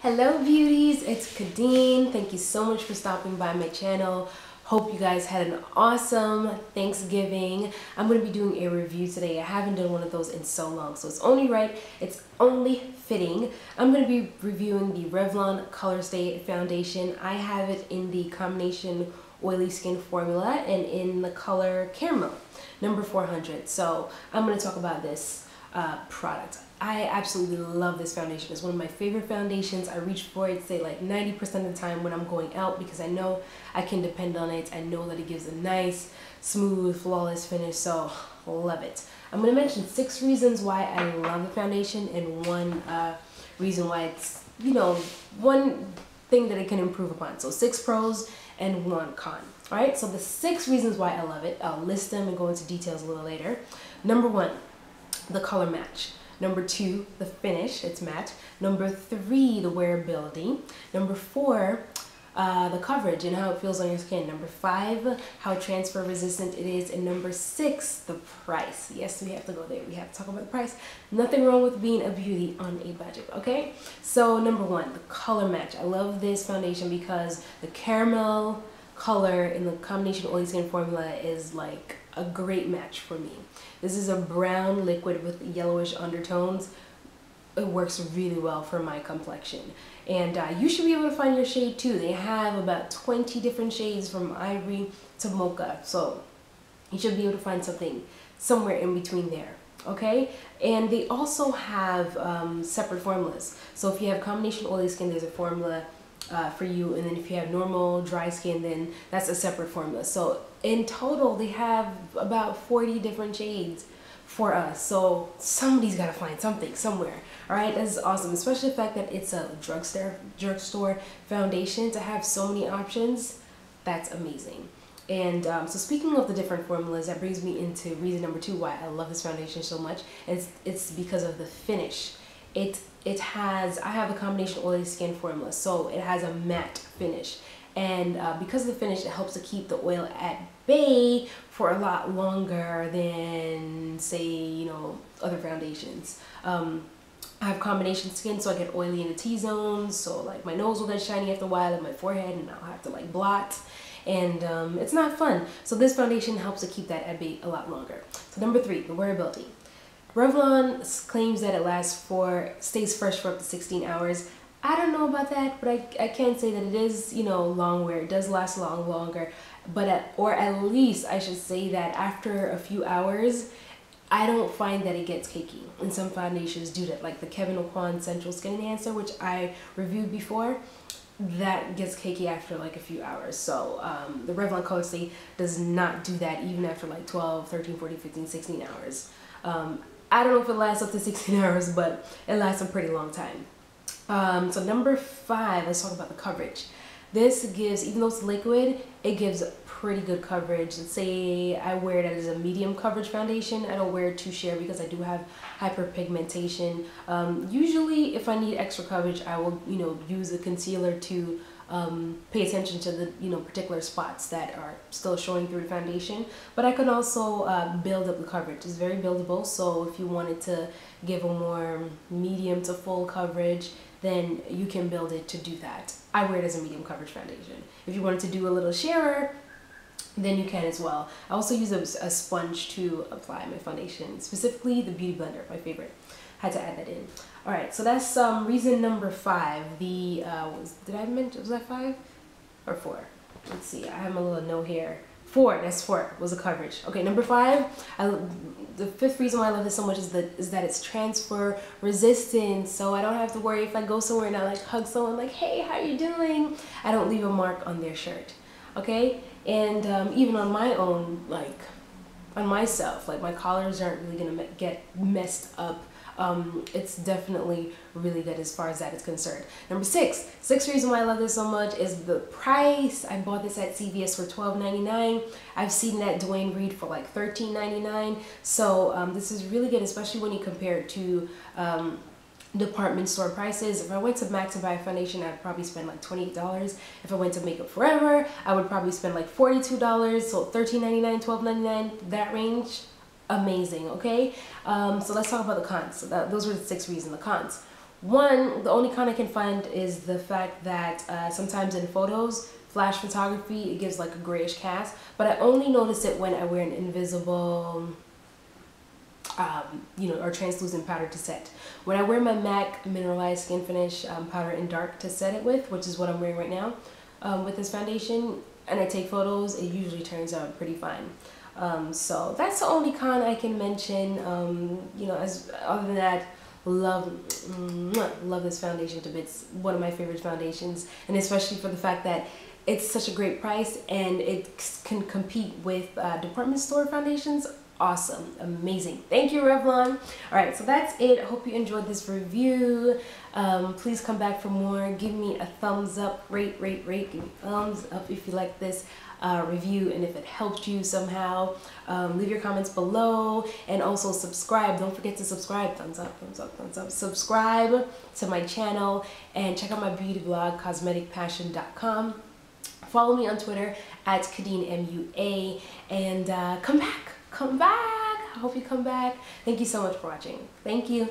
Hello beauties, it's Kadeen. Thank you so much for stopping by my channel. Hope you guys had an awesome Thanksgiving. I'm going to be doing a review today. I haven't done one of those in so long, so it's only right, it's only fitting. I'm going to be reviewing the Revlon ColorStay foundation. I have it in the combination oily skin formula and in the color caramel, number 400. So I'm going to talk about this product. I absolutely love this foundation. It's one of my favorite foundations. I reach for it, say like 90% of the time when I'm going out because I know I can depend on it. I know that it gives a nice, smooth, flawless finish, so love it. I'm going to mention 6 reasons why I love the foundation and one reason why it's, one thing that it can improve upon. So 6 pros and 1 con. Alright, so the 6 reasons why I love it, I'll list them and go into details a little later. Number 1, the color match. Number 2, the finish, it's matte. Number 3, the wearability. Number 4, the coverage and how it feels on your skin. Number 5, how transfer resistant it is. And number 6, the price. Yes, we have to go there. We have to talk about the price. Nothing wrong with being a beauty on a budget, okay? So number 1, the color match. I love this foundation because the caramel color in the combination oily skin formula is like a great match for me. This is a brown liquid with yellowish undertones. It works really well for my complexion. And you should be able to find your shade too. They have about 20 different shades from ivory to mocha. So you should be able to find something somewhere in between there. Okay? And they also have separate formulas. So if you have combination oily skin, there's a formula for you, and then if you have normal dry skin, then that's a separate formula. So in total they have about 40 different shades for us, so somebody's got to find something somewhere. All right, that's awesome, especially the fact that it's a drugstore foundation. To have so many options, that's amazing. And so speaking of the different formulas, that brings me into reason number 2 why I love this foundation so much. It's because of the finish. I have a combination oily skin formula, so it has a matte finish. And because of the finish, it helps to keep the oil at bay for a lot longer than, say, other foundations. I have combination skin, so I get oily in the T-zones, so like my nose will get shiny after a while, and my forehead, and I'll have to like blot. And it's not fun. So this foundation helps to keep that at bay a lot longer. So number 3, the wearability. Revlon claims that it stays fresh for up to 16 hours. I don't know about that, but I can say that it is, long wear. It does last longer, but or at least I should say that after a few hours, I don't find that it gets cakey. And some foundations do that, like the Kevin Aucoin Central Skin Enhancer, which I reviewed before. That gets cakey after like a few hours. So the Revlon ColorStay does not do that even after like 12, 13, 14, 15, 16 hours. I don't know if it lasts up to 16 hours, but it lasts a pretty long time. So number 5, let's talk about the coverage. This gives, even though it's liquid, it gives pretty good coverage. Let's say I wear it as a medium coverage foundation. I don't wear it too sheer because I do have hyperpigmentation. Usually if I need extra coverage, I will, use a concealer to pay attention to the particular spots that are still showing through the foundation. But I can also build up the coverage. It's very buildable, so if you wanted to give a more medium to full coverage, then you can build it to do that. I wear it as a medium coverage foundation. If you wanted to do a little sheerer, then you can as well. I also use a sponge to apply my foundation, specifically the Beauty Blender, my favorite. Had to add that in. All right, so that's reason number 5. The did I mention, was that 5 or 4? Let's see. I have my little note here. 4. That's 4. Was the coverage. Okay, number 5. The 5th reason why I love this so much is that it's transfer resistant. So I don't have to worry if I go somewhere and I like hug someone like, hey, how you doing? I don't leave a mark on their shirt. Okay, and even on my own, like on myself, like my collars aren't really gonna get messed up. It's definitely really good as far as that is concerned. Number 6 reason why I love this so much is the price. I bought this at CVS for $12.99. I've seen that Dwayne Reed for like $13.99. So this is really good, especially when you compare it to department store prices. If I went to MAC to buy a foundation, I'd probably spend like $28. If I went to Makeup Forever, I would probably spend like $42. So $13.99, $12.99, that range. Amazing. Okay, so let's talk about the cons. So those were the 6 reasons. The cons: One, the only con I can find is the fact that sometimes in photos, flash photography, it gives like a grayish cast, but I only notice it when I wear an invisible or translucent powder to set. When I wear my MAC Mineralized Skin Finish powder in dark to set it with, which is what I'm wearing right now with this foundation, and I take photos, it usually turns out pretty fine. So that's the only con I can mention. As other than that, love this foundation to bits. One of my favorite foundations, and especially for the fact that it's such a great price and it can compete with department store foundations. Awesome, amazing. Thank you, Revlon. All right, so that's it. I hope you enjoyed this review. Please come back for more. Give me a thumbs up, rate, give me thumbs up if you like this review and if it helped you somehow. Leave your comments below and also subscribe. Don't forget to subscribe. Thumbs up, thumbs up, thumbs up. Subscribe to my channel and check out my beauty blog, cosmeticpassion.com. Follow me on Twitter at KadeenMUA, and come back. I hope you come back. Thank you so much for watching. Thank you.